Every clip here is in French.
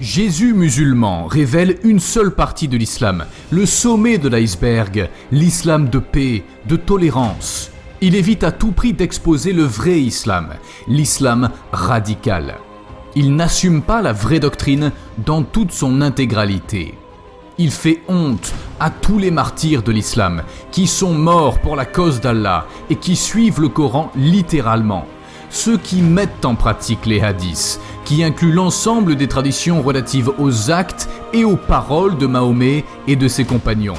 Jésus musulman révèle une seule partie de l'islam, le sommet de l'iceberg, l'islam de paix, de tolérance. Il évite à tout prix d'exposer le vrai islam, l'islam radical. Il n'assume pas la vraie doctrine dans toute son intégralité. Il fait honte à tous les martyrs de l'islam qui sont morts pour la cause d'Allah et qui suivent le Coran littéralement. Ceux qui mettent en pratique les hadiths, qui incluent l'ensemble des traditions relatives aux actes et aux paroles de Mahomet et de ses compagnons.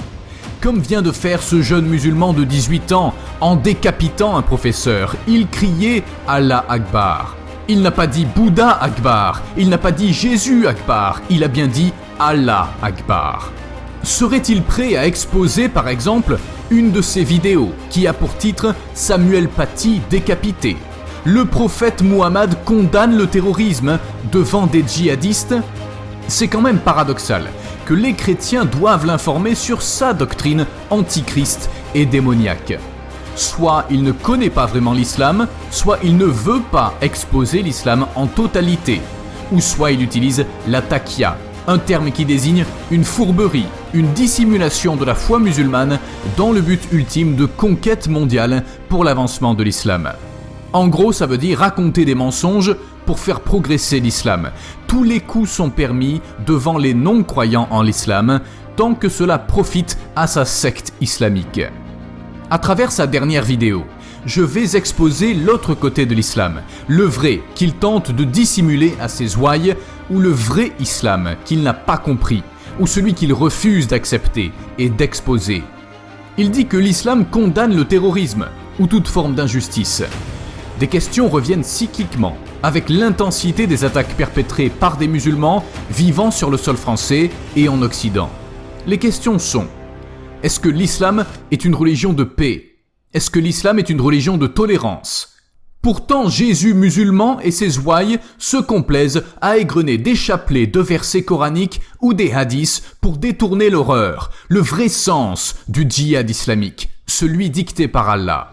Comme vient de faire ce jeune musulman de 18 ans en décapitant un professeur, il criait « Allah Akbar ». Il n'a pas dit « Bouddha Akbar », il n'a pas dit « Jésus Akbar », il a bien dit « Allah Akbar ». Serait-il prêt à exposer par exemple une de ses vidéos qui a pour titre « Samuel Paty décapité ». Le prophète Muhammad condamne le terrorisme devant des djihadistes. C'est quand même paradoxal que les chrétiens doivent l'informer sur sa doctrine antichrist et démoniaque. Soit il ne connaît pas vraiment l'islam, soit il ne veut pas exposer l'islam en totalité, ou soit il utilise la taqiyya, un terme qui désigne une fourberie, une dissimulation de la foi musulmane dans le but ultime de conquête mondiale pour l'avancement de l'islam. En gros, ça veut dire raconter des mensonges pour faire progresser l'islam. Tous les coups sont permis devant les non-croyants en l'islam, tant que cela profite à sa secte islamique. À travers sa dernière vidéo, je vais exposer l'autre côté de l'islam, le vrai qu'il tente de dissimuler à ses ouailles, ou le vrai islam qu'il n'a pas compris, ou celui qu'il refuse d'accepter et d'exposer. Il dit que l'islam condamne le terrorisme, ou toute forme d'injustice. Des questions reviennent cycliquement, avec l'intensité des attaques perpétrées par des musulmans vivant sur le sol français et en Occident. Les questions sont: est-ce que l'islam est une religion de paix? Est-ce que l'islam est une religion de tolérance? Pourtant, Jésus musulman et ses ouailles se complaisent à égrener des chapelets de versets coraniques ou des hadiths pour détourner l'horreur, le vrai sens du djihad islamique, celui dicté par Allah.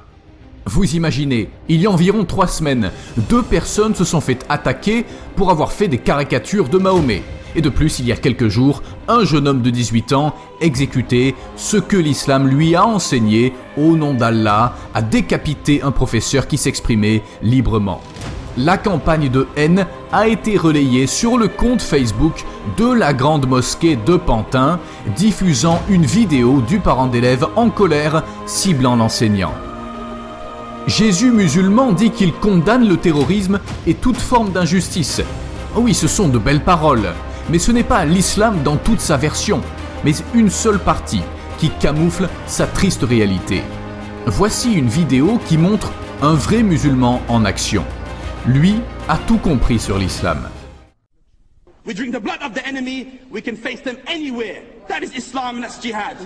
Vous imaginez, il y a environ 3 semaines, 2 personnes se sont fait attaquer pour avoir fait des caricatures de Mahomet. Et de plus, il y a quelques jours, un jeune homme de 18 ans exécuté ce que l'islam lui a enseigné au nom d'Allah, a décapité un professeur qui s'exprimait librement. La campagne de haine a été relayée sur le compte Facebook de la grande mosquée de Pantin, diffusant une vidéo du parent d'élève en colère ciblant l'enseignant. Jésus musulman dit qu'il condamne le terrorisme et toute forme d'injustice. Oh oui, ce sont de belles paroles, mais ce n'est pas l'islam dans toute sa version, mais une seule partie qui camoufle sa triste réalité. Voici une vidéo qui montre un vrai musulman en action. Lui a tout compris sur l'islam. We drink the blood of the enemy, we can face them anywhere. That is Islam and that's jihad.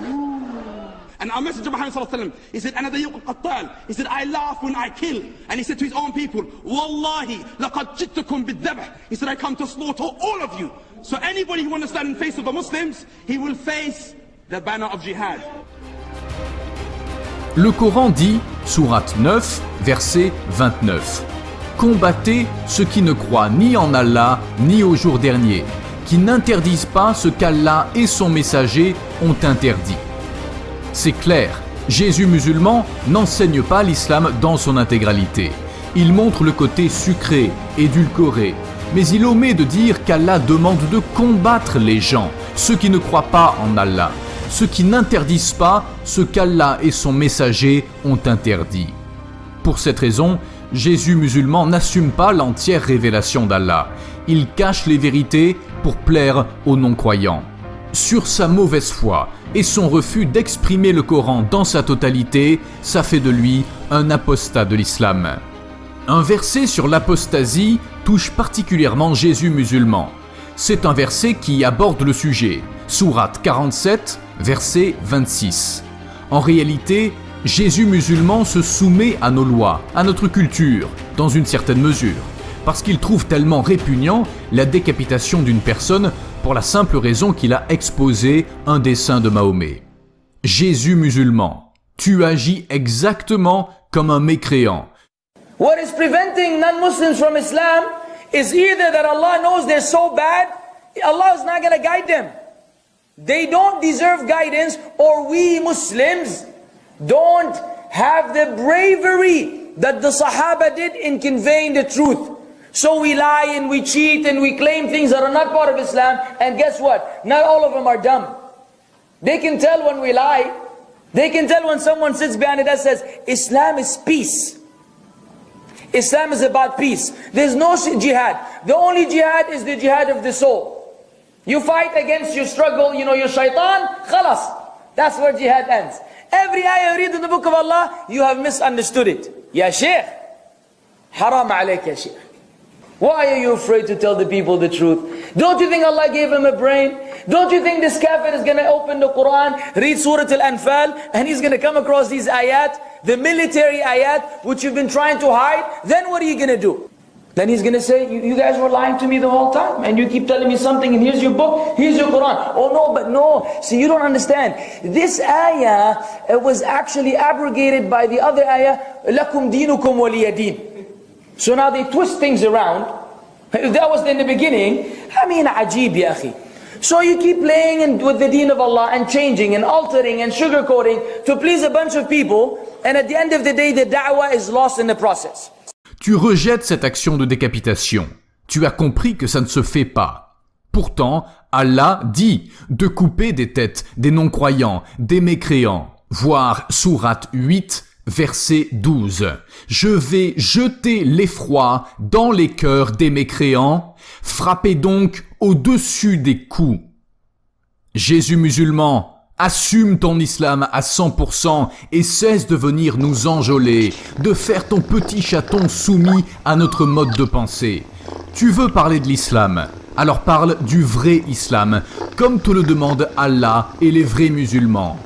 And our messenger Muhammad sallallahu alaihi wasallam, he said, "Ana dayyuq al-qattal." He said, "I laugh when I kill." And he said to his own people, "Wallahi, laqad jittukum bid-dhabh." He said, "I come to slaughter all of you." So anybody who wants to stand in face of the Muslims, he will face the banner of jihad. Le Coran dit, sourate 9, verset 29, « Combattez ceux qui ne croient ni en Allah ni au jour dernier, qui n'interdisent pas ce qu'Allah et son messager ont interdit. » C'est clair, Jésus musulman n'enseigne pas l'islam dans son intégralité. Il montre le côté sucré, édulcoré, mais il omet de dire qu'Allah demande de combattre les gens, ceux qui ne croient pas en Allah, ceux qui n'interdisent pas ce qu'Allah et son messager ont interdit. Pour cette raison, Jésus musulman n'assume pas l'entière révélation d'Allah. Il cache les vérités pour plaire aux non-croyants. Sur sa mauvaise foi et son refus d'exprimer le Coran dans sa totalité, ça fait de lui un apostat de l'islam. Un verset sur l'apostasie touche particulièrement Jésus musulman. C'est un verset qui aborde le sujet, sourate 47, verset 26. En réalité, Jésus musulman se soumet à nos lois, à notre culture, dans une certaine mesure, parce qu'il trouve tellement répugnant la décapitation d'une personne pour la simple raison qu'il a exposé un dessin de Mahomet. Jésus musulman, tu agis exactement comme un mécréant. What is preventing non-Muslims from Islam is either that Allah knows they're so bad, Allah is not going to guide them. They don't deserve guidance, or we Muslims don't have the bravery that the Sahaba did in conveying the truth. So we lie and we cheat and we claim things that are not part of Islam, and guess what? Not all of them are dumb. They can tell when we lie. They can tell when someone sits behind it that says, Islam is peace. Islam is about peace. There's no jihad. The only jihad is the jihad of the soul. You fight against your struggle, your shaitan, khalas. That's where jihad ends. Every ayah you read in the book of Allah, you have misunderstood it. Ya Shaykh, haram alayk ya Shaykh. Why are you afraid to tell the people the truth? Don't you think Allah gave him a brain? Don't you think this kafir is going to open the Quran, read Surah Al-Anfal, and he's going to come across these ayat, the military ayat, which you've been trying to hide? Then what are you going to do? Then he's going to say, you guys were lying to me the whole time, and you keep telling me something, and here's your book, here's your Quran. Oh no, but no. See, you don't understand. This ayah was actually abrogated by the other ayah, لَكُمْ دِينُكُمْ وَلِيَ دِينُ. So now they twist things around. If that was in the beginning, ajib ya akhi. So you keep playing with the deen of Allah and changing and altering and sugarcoating to please a bunch of people, and at the end of the day, the da'wah is lost in the process. Tu rejettes cette action de décapitation. Tu as compris que ça ne se fait pas. Pourtant, Allah dit de couper des têtes des non-croyants, des mécréants. Voir sourate 8, verset 12. Je vais jeter l'effroi dans les cœurs des mécréants. Frappez donc au-dessus des coups. Jésus musulman, assume ton islam à 100% et cesse de venir nous enjôler, de faire ton petit chaton soumis à notre mode de pensée. Tu veux parler de l'islam, alors parle du vrai islam, comme te le demandent Allah et les vrais musulmans.